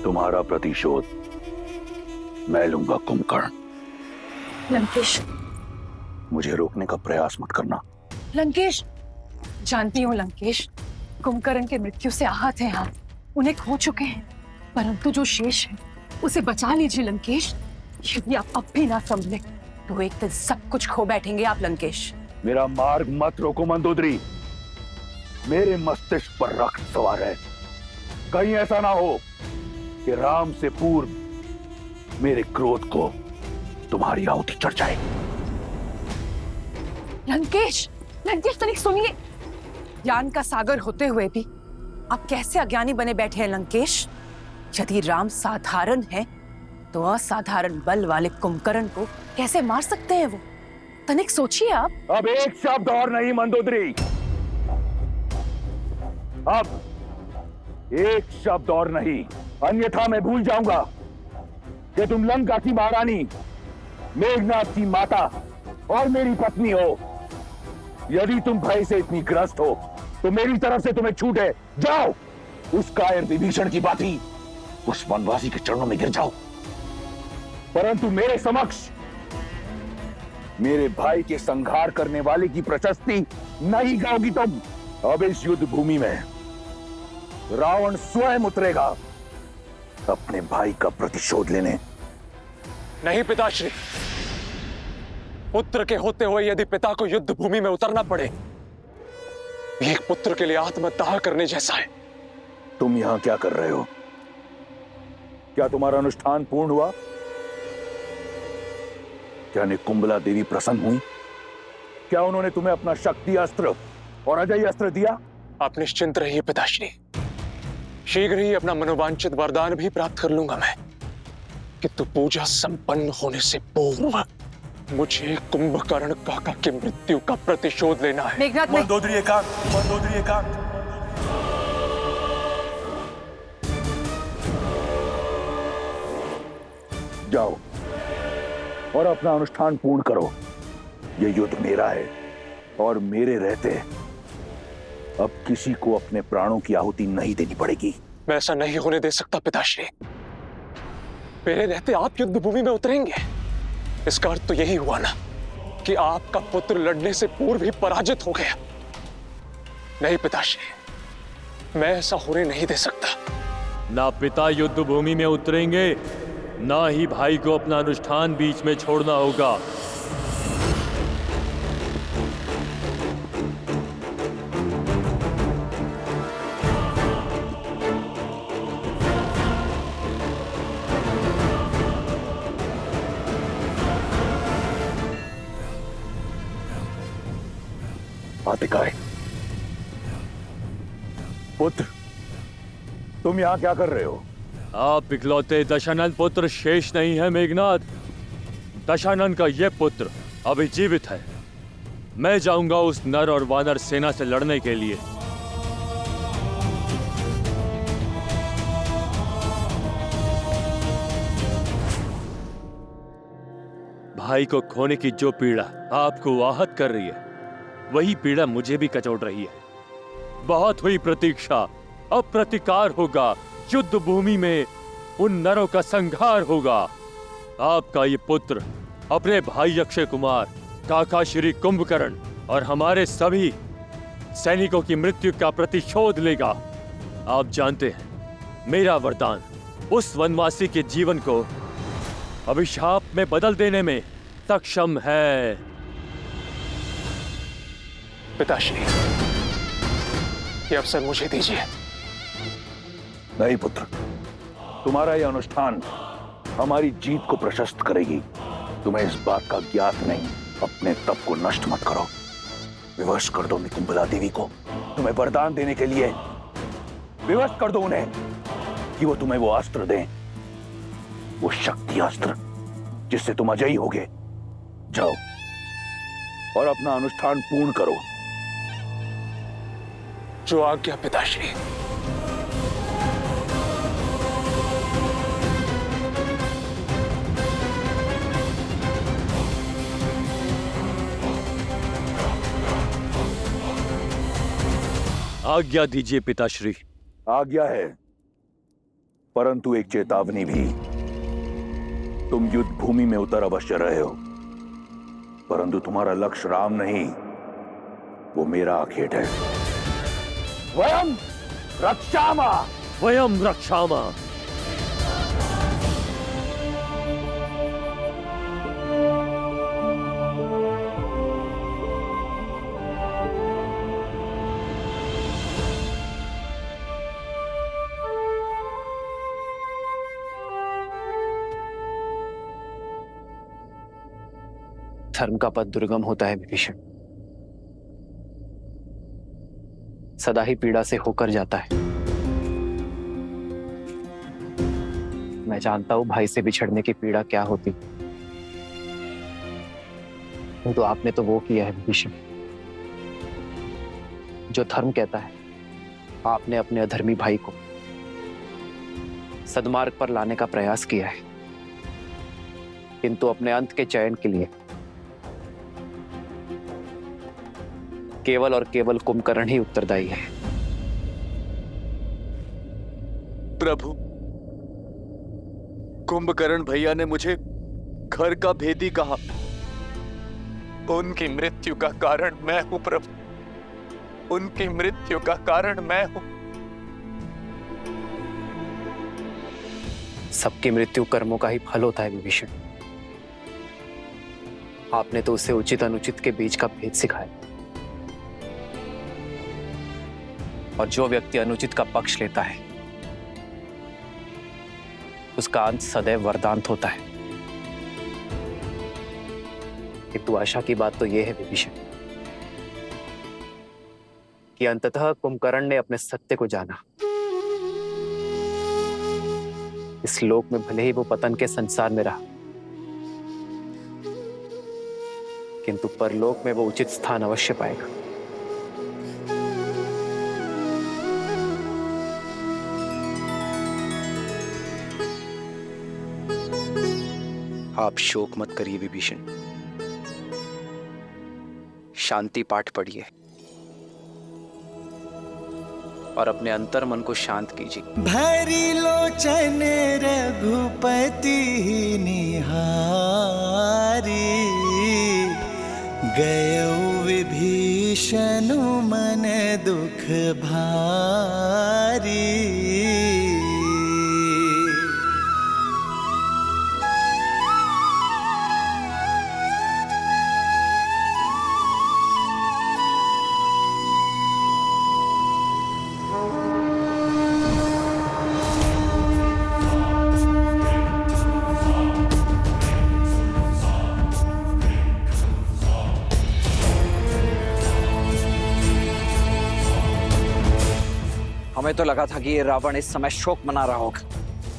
तुम्हारा प्रतिशोध मैं लूंगा कुंभकर्ण। लंकेश, मुझे रोकने का प्रयास मत करना। लंकेश, जानती हूँ लंकेश, कुंभकर्ण के मृत्यु से आहत हैं आप, उन्हें खो चुके हैं, परंतु जो शेष है उसे बचा लीजिए लंकेश। यदि आप अब भी ना संभले तो एक दिन सब कुछ खो बैठेंगे आप लंकेश। मेरा मार्ग मत रोको मंदोदरी। मेरे मस्तिष्क पर रक्त सवार है। कहीं ऐसा ना हो कि राम से पूर्व मेरे क्रोध को तुम्हारी आहुति चढ़ जाए। लंकेश, लंकेश तनिक सुनिए। ज्ञान का सागर होते हुए भी आप कैसे अज्ञानी बने बैठे हैं लंकेश? यदि राम साधारण है तो असाधारण बल वाले कुंभकर्ण को कैसे मार सकते हैं वो? तनिक सोचिए आप। अब एक शब्द और नहीं मंदोदरी, अब एक शब्द और नहीं, अन्यथा मैं भूल जाऊंगा कि तुम लंका की महारानी, मेघनाथ की माता और मेरी पत्नी हो। यदि तुम भय से इतनी ग्रस्त हो तो मेरी तरफ से तुम्हें छूट है, जाओ उस कायर विभीषण की भांति उस वनवासी के चरणों में गिर जाओ। परंतु मेरे समक्ष मेरे भाई के संहार करने वाले की प्रशस्ति नहीं गाओगी तुम। अब इस युद्ध भूमि में रावण स्वयं उतरेगा अपने भाई का प्रतिशोध लेने। नहीं पिताश्री, पुत्र के होते हुए यदि पिता को युद्ध भूमि में उतरना पड़े, ये एक पुत्र के लिए आत्मदाह करने जैसा है। तुम यहां क्या कर रहे हो? क्या तुम्हारा अनुष्ठान पूर्ण हुआ? क्या निकुंबला देवी प्रसन्न हुई? क्या उन्होंने तुम्हें अपना शक्ति अस्त्र और अजय अस्त्र दिया? आप निश्चिंत रहिए पिताश्री, शीघ्र ही अपना मनोवांछित वरदान भी प्राप्त कर लूंगा मैं। किंतु पूजा संपन्न होने से पूर्व मुझे कुंभकर्ण काका की मृत्यु का प्रतिशोध लेना है। मेघनाथ, मंदोदरी एकांत, मंदोदरी एकांत। जाओ और अपना अनुष्ठान पूर्ण करो। यह युद्ध मेरा है और मेरे रहते अब किसी को अपने प्राणों की आहुति नहीं देनी पड़ेगी। मैं ऐसा नहीं होने दे सकता पिताश्री। मेरे रहते आप युद्ध भूमि में उतरेंगे, इसका अर्थ तो यही हुआ ना कि आपका पुत्र लड़ने से पूर्व ही पराजित हो गया। नहीं पिताश्री, मैं ऐसा होने नहीं दे सकता। ना पिता युद्ध भूमि में उतरेंगे, ना ही भाई को अपना अनुष्ठान बीच में छोड़ना होगा। आतिकाय, पुत्र, तुम यहां क्या कर रहे हो? आप इकलौते दशानन पुत्र शेष नहीं है मेघनाथ। दशानन का यह पुत्र अभी जीवित है। मैं जाऊंगा उस नर और वानर सेना से लड़ने के लिए। भाई को खोने की जो पीड़ा आपको आहत कर रही है, वही पीड़ा मुझे भी कचोट रही है। बहुत हुई प्रतीक्षा, अब प्रतिकार होगा। युद्ध भूमि में उन नरों का संहार होगा। आपका ये पुत्र अपने भाई अक्षय कुमार, काका श्री कुंभकर्ण और हमारे सभी सैनिकों की मृत्यु का प्रतिशोध लेगा। आप जानते हैं, मेरा वरदान उस वनवासी के जीवन को अभिशाप में बदल देने में सक्षम है। पिताश्री, ये अवसर मुझे दीजिए। नहीं पुत्र, तुम्हारा यह अनुष्ठान हमारी जीत को प्रशस्त करेगी। तुम्हें इस बात का ज्ञात नहीं। अपने तप को नष्ट मत करो। विवश कर दो निकुंबला देवी को तुम्हें वरदान देने के लिए। विवश कर दो उन्हें कि वो तुम्हें वो अस्त्र दें, वो शक्ति अस्त्र जिससे तुम अजयी होगे। जाओ और अपना अनुष्ठान पूर्ण करो। जो आज्ञा पिताश्री। आज्ञा दीजिए पिताश्री। आज्ञा है परंतु एक चेतावनी भी। तुम युद्ध भूमि में उतर अवश्य रहे हो, परंतु तुम्हारा लक्ष्य राम नहीं, वो मेरा आखेट है। वयम रक्षामा। वयम रक्षामा। धर्म का पथ दुर्गम होता है विभीषण, सदा ही पीड़ा से होकर जाता है। मैं जानता हूं भाई से बिछड़ने की पीड़ा क्या होती, तो आपने तो वो किया है विभीषण जो धर्म कहता है। आपने अपने अधर्मी भाई को सद्मार्ग पर लाने का प्रयास किया है, किंतु अपने अंत के चयन के लिए केवल और केवल कुंभकर्ण ही उत्तरदायी है। प्रभु, कुंभकर्ण भैया ने मुझे घर का भेदी कहा। उनकी मृत्यु का कारण मैं हूं प्रभु, उनकी मृत्यु का कारण मैं हूं। सबकी मृत्यु कर्मों का ही फल होता है विभीषण। आपने तो उसे उचित अनुचित के बीच का भेद सिखाया, और जो व्यक्ति अनुचित का पक्ष लेता है उसका अंत सदैव वरदांत होता है। किंतु आशा की बात तो यह है विभीषण कि अंततः कुंभकर्ण ने अपने सत्य को जाना। इस लोक में भले ही वो पतन के संसार में रहा, किंतु परलोक में वो उचित स्थान अवश्य पाएगा। आप शोक मत करिए विभीषण, शांति पाठ पढ़िए और अपने अंतर मन को शांत कीजिए। भरी लोचन रघुपति निहारी, गयो विभीषण मन दुख भारी। हमें तो लगा था कि ये रावण इस समय शोक मना रहा होगा,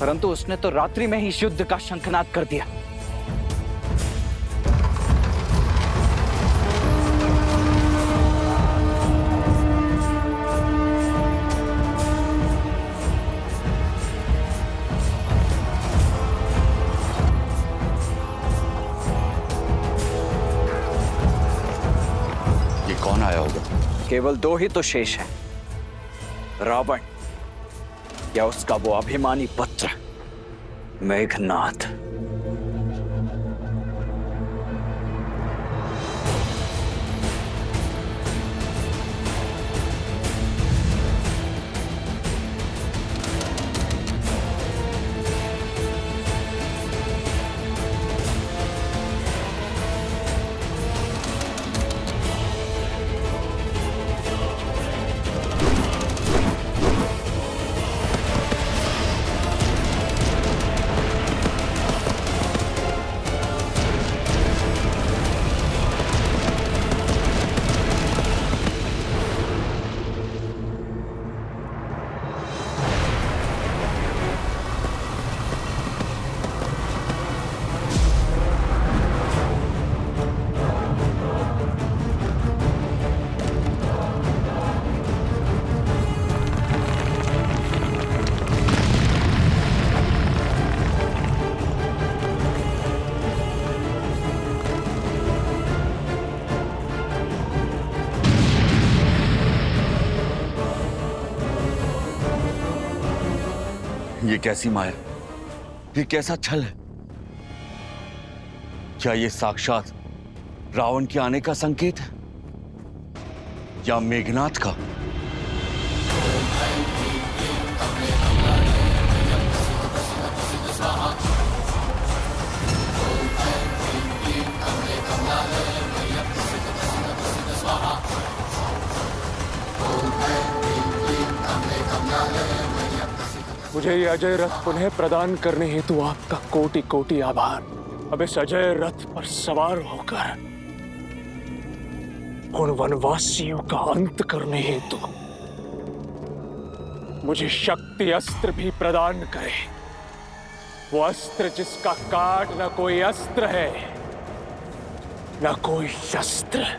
परंतु उसने तो रात्रि में ही इस युद्ध का शंखनाद कर दिया। ये कौन आया होगा? केवल दो ही तो शेष हैं, रावण या उसका वो अभिमानी पुत्र मेघनाद। ये कैसी माया, ये कैसा छल है? क्या ये साक्षात रावण के आने का संकेत है या मेघनाथ का? मुझे ये अजय रथ पुनः प्रदान करने हेतु आपका कोटि कोटि आभार। अब इस अजय रथ पर सवार होकर उन वनवासियों का अंत करने हेतु मुझे शक्ति अस्त्र भी प्रदान करे। वो अस्त्र जिसका काट न कोई अस्त्र है न कोई शस्त्र।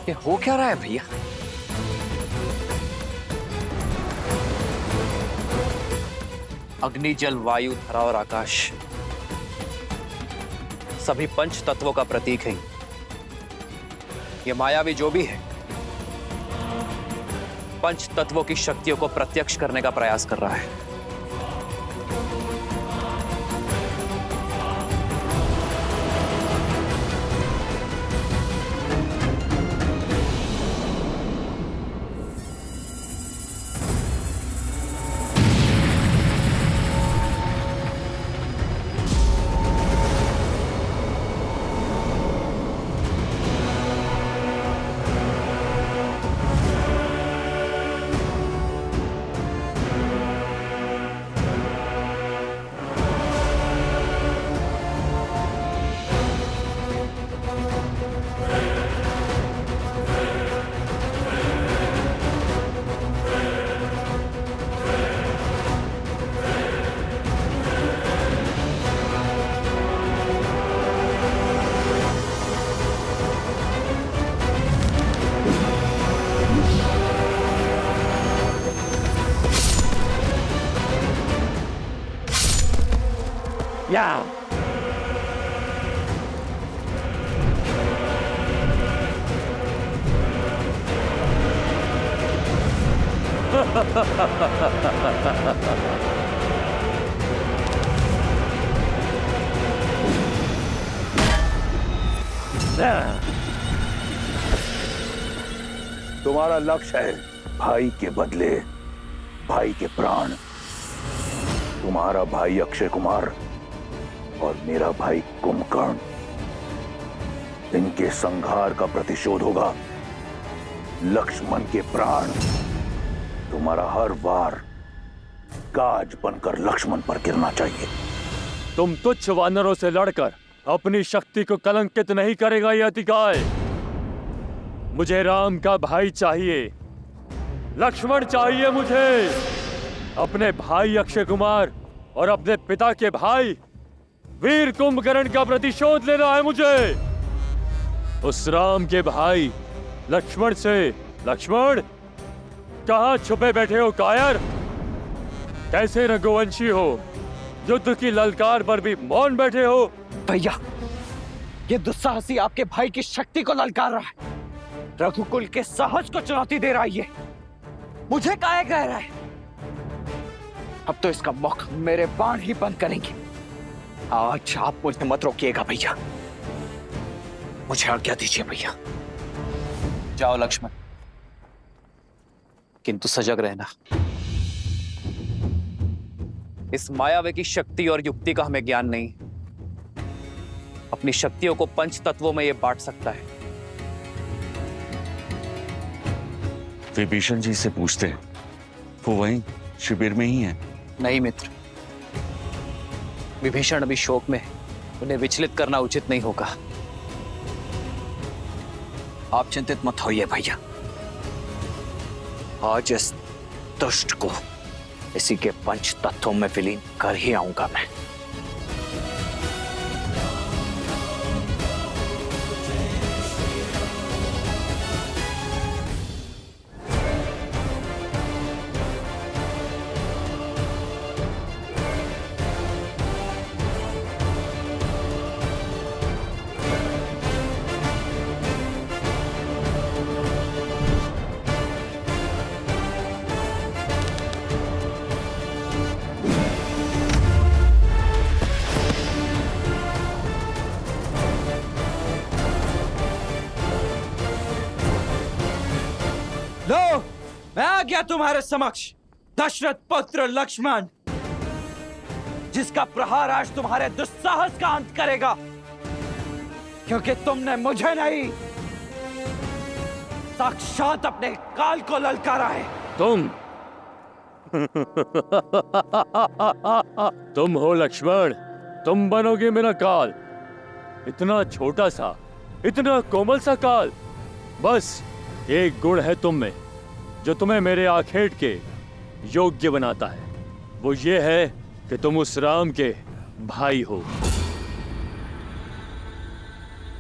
ये हो क्या रहा है भैया? अग्नि, जल, वायु, धरा और आकाश सभी पंच तत्वों का प्रतीक है। ये मायावी जो भी है पंच तत्वों की शक्तियों को प्रत्यक्ष करने का प्रयास कर रहा है। या तुम्हारा लक्ष्य है भाई के बदले भाई के प्राण। तुम्हारा भाई अक्षय कुमार और मेरा भाई कुंभकर्ण, इनके संहार का प्रतिशोध होगा। लक्ष्मण के प्राण तुम्हारा हर वार गाज बनकर लक्ष्मण पर गिरना चाहिए। तुम तुच्छ वानरों से लड़कर अपनी शक्ति को कलंकित नहीं करेगा ये अतिकाय। मुझे राम का भाई चाहिए, लक्ष्मण चाहिए मुझे। अपने भाई अक्षय कुमार और अपने पिता के भाई वीर कुंभकर्ण का प्रतिशोध लेना है मुझे। उस राम के भाई लक्ष्मण से। लक्ष्मण, कहां छुपे बैठे हो कायर? कैसे रघुवंशी हो, युद्ध की ललकार पर भी मौन बैठे हो? भैया, ये दुस्साहसी आपके भाई की शक्ति को ललकार रहा है, रघुकुल के साहस को चुनौती दे रहा है। ये मुझे काहे कह रहा है? अब तो इसका मुख मेरे बाण ही बंद करेंगे। आज आप मुझे मत रोकिएगा भैया, मुझे आज्ञा दीजिए भैया। जाओ लक्ष्मण, किंतु सजग रहना। इस मायावी की शक्ति और युक्ति का हमें ज्ञान नहीं। अपनी शक्तियों को पंच तत्वों में यह बांट सकता है। विभीषण जी से पूछते हैं, वो वहीं शिविर में ही है। नहीं मित्र, विभीषण अभी शोक में है, उन्हें विचलित करना उचित नहीं होगा। आप चिंतित मत होइए भैया, आज इस दुष्ट को इसी के पंच तत्वों में विलीन कर ही आऊंगा मैं। लो, मैं आ गया तुम्हारे समक्ष, दशरथ पुत्र लक्ष्मण, जिसका प्रहार आज तुम्हारे दुस्साहस का अंत करेगा, क्योंकि तुमने मुझे नहीं, साक्षात अपने काल को ललकारा है। तुम हो लक्ष्मण, तुम बनोगे मेरा काल। इतना छोटा सा, इतना कोमल सा काल। बस एक गुण है तुम में जो तुम्हें मेरे आखेट के योग्य बनाता है, वो ये है कि तुम उस राम के भाई हो।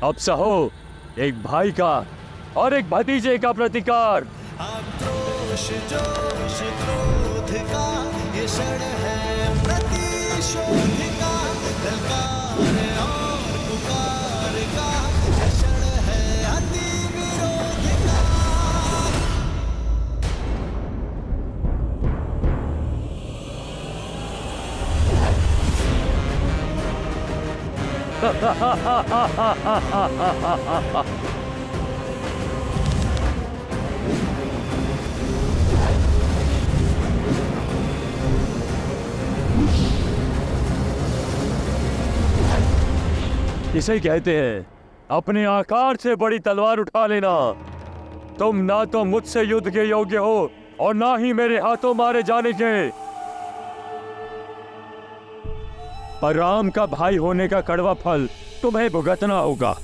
अब सहो एक भाई का और एक भतीजे का प्रतिकार। आक्रोश जोश क्रोध का ये क्षण है प्रतिशोध का, ललकार और पुकार का ये क्षण है अति विरोध का। इसे कहते हैं अपने आकार से बड़ी तलवार उठा लेना। तुम ना तो मुझसे युद्ध के योग्य हो और ना ही मेरे हाथों मारे जाने के। पर राम का भाई होने का कड़वा फल तुम्हें भुगतना होगा।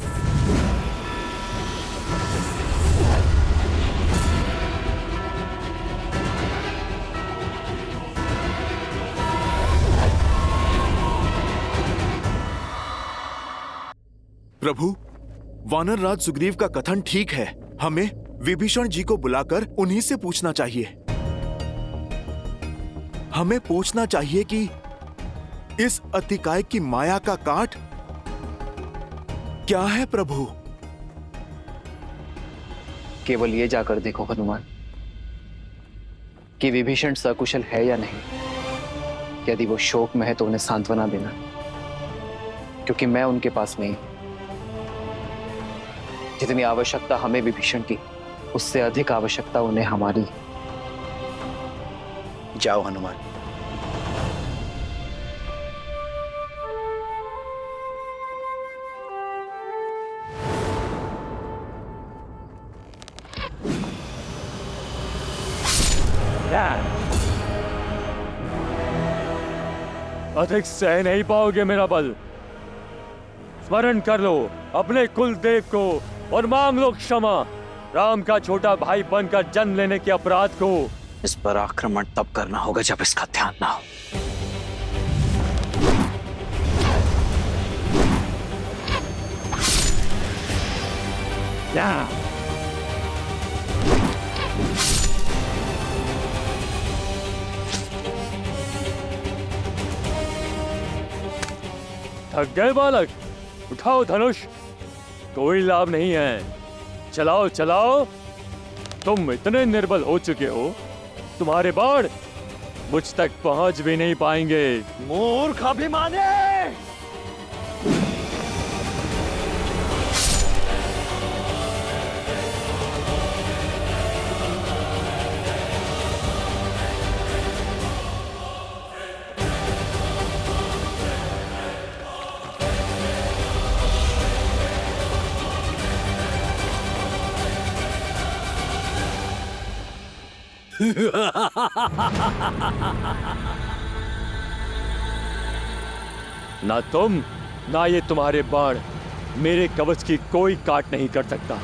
प्रभु, वानर राज सुग्रीव का कथन ठीक है। हमें विभीषण जी को बुलाकर उन्हीं से पूछना चाहिए। हमें पूछना चाहिए कि इस अतिकाय की माया का काट क्या है प्रभु। केवल ये जाकर देखो हनुमान कि विभीषण सकुशल है या नहीं। यदि वो शोक में है तो उन्हें सांत्वना देना, क्योंकि मैं उनके पास नहीं। जितनी आवश्यकता हमें विभीषण की, उससे अधिक आवश्यकता उन्हें हमारी। जाओ हनुमान। अधिक सह नहीं पाओगे मेरा बल। स्मरण कर लो अपने कुल देव को और मांग लो क्षमा। राम का छोटा भाई बनकर जन्म लेने के अपराध को। इस पर आक्रमण तब करना होगा जब इसका ध्यान ना हो। थक गए बालक? उठाओ धनुष, कोई लाभ नहीं है। चलाओ चलाओ। तुम इतने निर्बल हो चुके हो, तुम्हारे बाण मुझ तक पहुंच भी नहीं पाएंगे। मूर्ख अभिमानी! ना तुम ना ये तुम्हारे बाण मेरे कवच की कोई काट नहीं कर सकता।